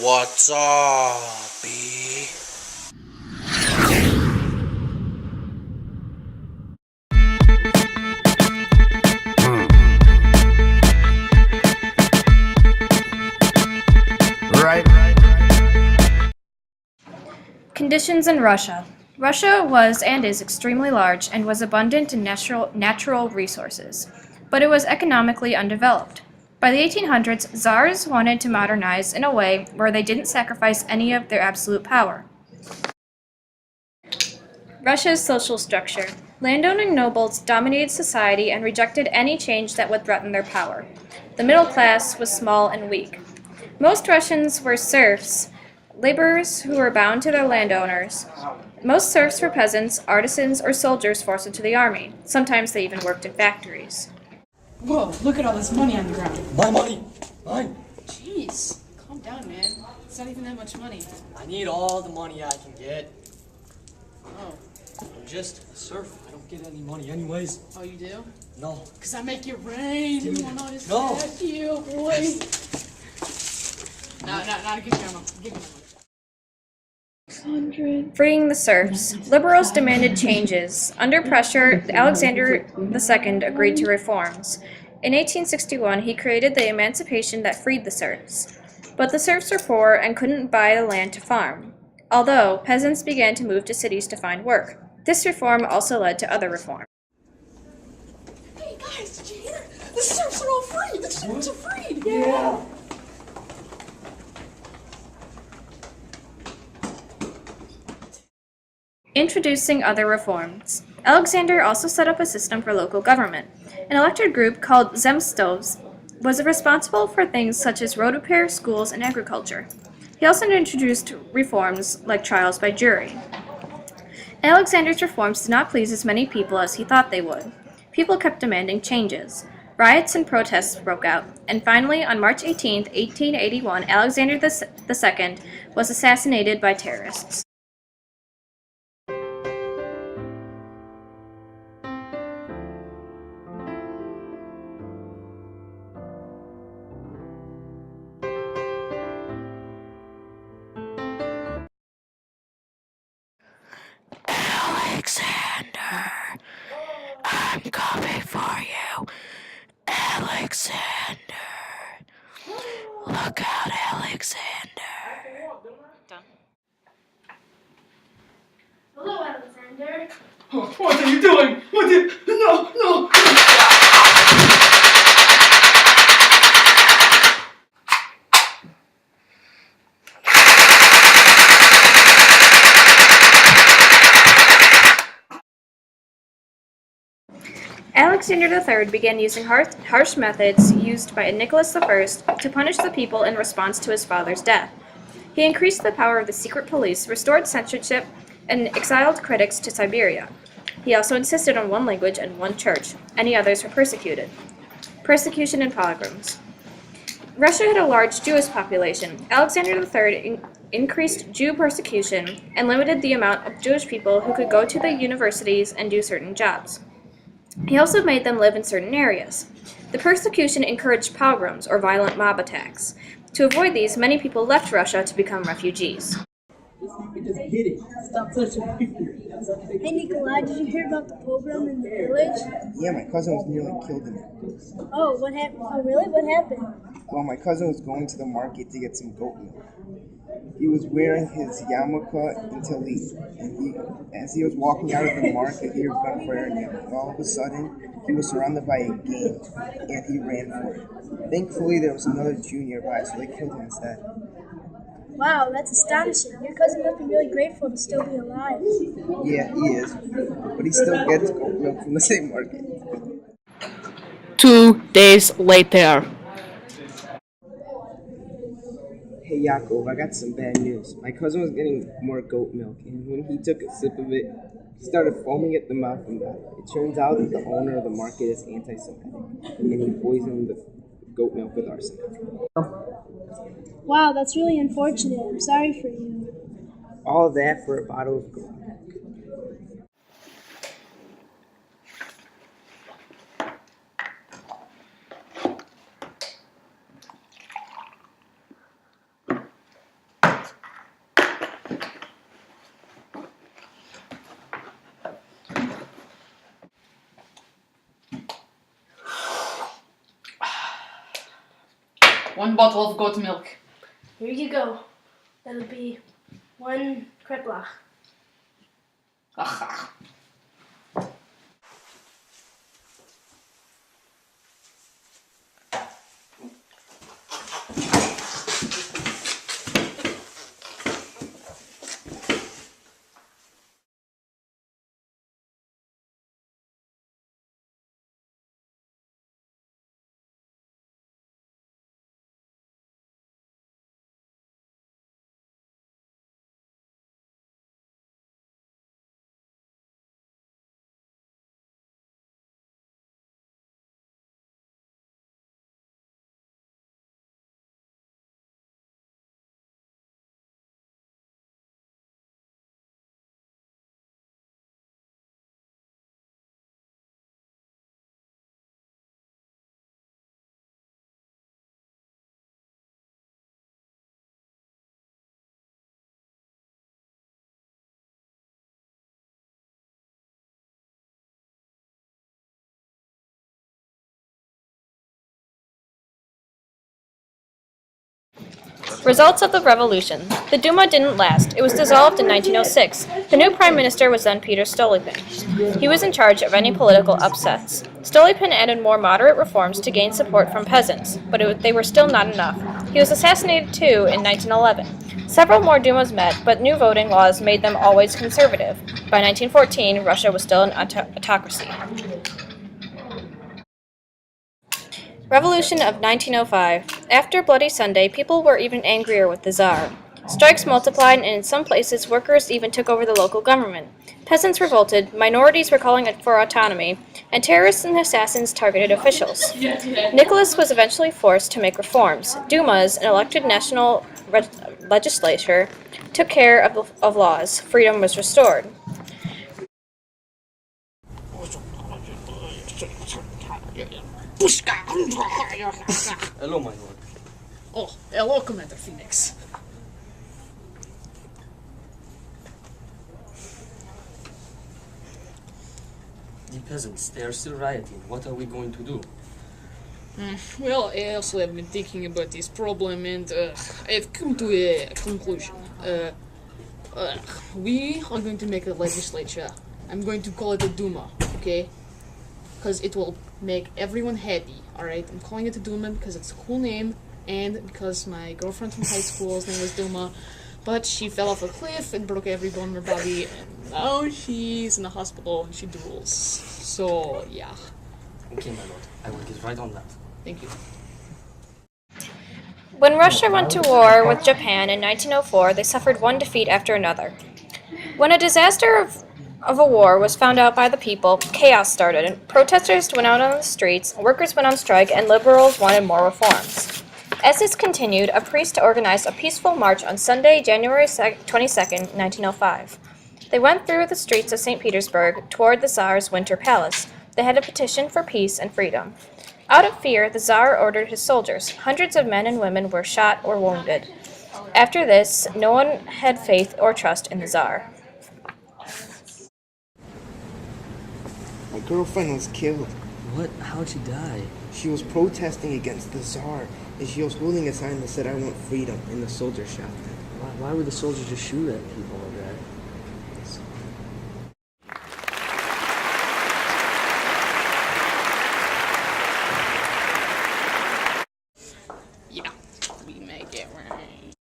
What's up, B? Right. Conditions in Russia. Russia was and is extremely large and was abundant in natural resources, but it was economically undeveloped. By the 1800s, czars wanted to modernize in a way where they didn't sacrifice any of their absolute power. Russia's social structure. Landowning nobles dominated society and rejected any change that would threaten their power. The middle class was small and weak. Most Russians were serfs, laborers who were bound to their landowners. Most serfs were peasants, artisans, or soldiers forced into the army. Sometimes they even worked in factories. Whoa, look at all this money on the ground. My money! Mine! Jeez, calm down, man. It's not even that much money. I need all the money I can get. Oh, I'm just a serf. I don't get any money anyways. oh, you do? No. Cause I make it rain. Dude, You wanna know this? no. Heck you, boy. No, give me my money. Give me my money. Freeing the serfs. Liberals demanded changes. Under pressure, Alexander II agreed to reforms. In 1861, he created the emancipation that freed the serfs. But the serfs were poor and couldn't buy the land to farm, although peasants began to move to cities to find work. This reform also led to other reforms. Hey guys, did you hear? The serfs are all free. The serfs are freed. Yeah. Introducing other reforms. Alexander also set up a system for local government. An elected group called Zemstvos was responsible for things such as road repair, schools, and agriculture. He also introduced reforms like trials by jury. Alexander's reforms did not please as many people as he thought they would. People kept demanding changes. Riots and protests broke out, and finally, on March 18, 1881, Alexander II was assassinated by terrorists. Alexander, I'm coming for you. Alexander. Look out, Alexander. Hello, Alexander. What are you doing? No! Alexander III began using harsh methods used by Nicholas I to punish the people in response to his father's death. He increased the power of the secret police, restored censorship, and exiled critics to Siberia. He also insisted on one language and one church. Any others were persecuted. Persecution and pogroms. Russia had a large Jewish population. Alexander III increased Jew persecution and limited the amount of Jewish people who could go to the universities and do certain jobs. He also made them live in certain areas. The persecution encouraged pogroms, or violent mob attacks. To avoid these, many people left Russia to become refugees. Hey Nikolai, did you hear about the pogrom in the village? Yeah, my cousin was nearly killed in it. Oh, what happened? Oh, really? What happened? Well, my cousin was going to the market to get some goat milk. He was wearing his yarmulke and tallit, and as he was walking out of the market, he heard gunfire and yelling. All of a sudden, he was surrounded by a gang, and he ran for it. Thankfully, there was another Jew nearby, so they killed him instead. Wow, that's astonishing. Your cousin must be really grateful to still be alive. Yeah, he is, but he still gets goat milk from the same market. 2 days later. Hey Yaakov, I got some bad news. My cousin was getting more goat milk, and when he took a sip of it, he started foaming at the mouth and died. It turns out that the owner of the market is anti-Semitic, and he poisoned the goat milk with arsenic. Wow, that's really unfortunate. I'm sorry for you. All that for a bottle of goat milk. 1 bottle of goat milk. Here you go. That'll be 1 kreplach. Ach. Results of the revolution. The Duma didn't last. It was dissolved in 1906. The new prime minister was then Peter Stolypin. He was in charge of any political upsets. Stolypin added more moderate reforms to gain support from peasants, but they were still not enough. He was assassinated too in 1911. Several more Dumas met, but new voting laws made them always conservative. By 1914, Russia was still an autocracy. Revolution of 1905. After Bloody Sunday, people were even angrier with the Tsar. Strikes multiplied, and in some places, workers even took over the local government. Peasants revolted, minorities were calling for autonomy, and terrorists and assassins targeted officials. Nicholas was eventually forced to make reforms. Dumas, an elected national legislature, took care of laws. Freedom was restored. Hello, my lord. Oh, hello, Commander Phoenix. The peasants, they are still rioting. What are we going to do? Well, I also have been thinking about this problem, and I've come to a conclusion. We are going to make a legislature. I'm going to call it a Duma, okay? Because it will make everyone happy, alright? I'm calling it a Duma because it's a cool name, and because my girlfriend from high school's name was Duma, but she fell off a cliff and broke every bone in her body, and now she's in the hospital and she drools. So, yeah. Okay, my lord. I will get right on that. Thank you. When Russia went to war with Japan in 1904, they suffered one defeat after another. When a disaster of a war was found out by the people, chaos started, and protesters went out on the streets, workers went on strike, and liberals wanted more reforms. As this continued, a priest organized a peaceful march on Sunday, January 22nd, 1905. They went through the streets of St. Petersburg toward the Tsar's winter palace. They had a petition for peace and freedom. Out of fear, the Tsar ordered his soldiers. Hundreds of men and women were shot or wounded. After this, no one had faith or trust in the Tsar. My girlfriend was killed. What? How'd she die? She was protesting against the Tsar, and she was holding a sign that said, "I want freedom," and the soldiers shot them. Why would the soldiers just shoot at people?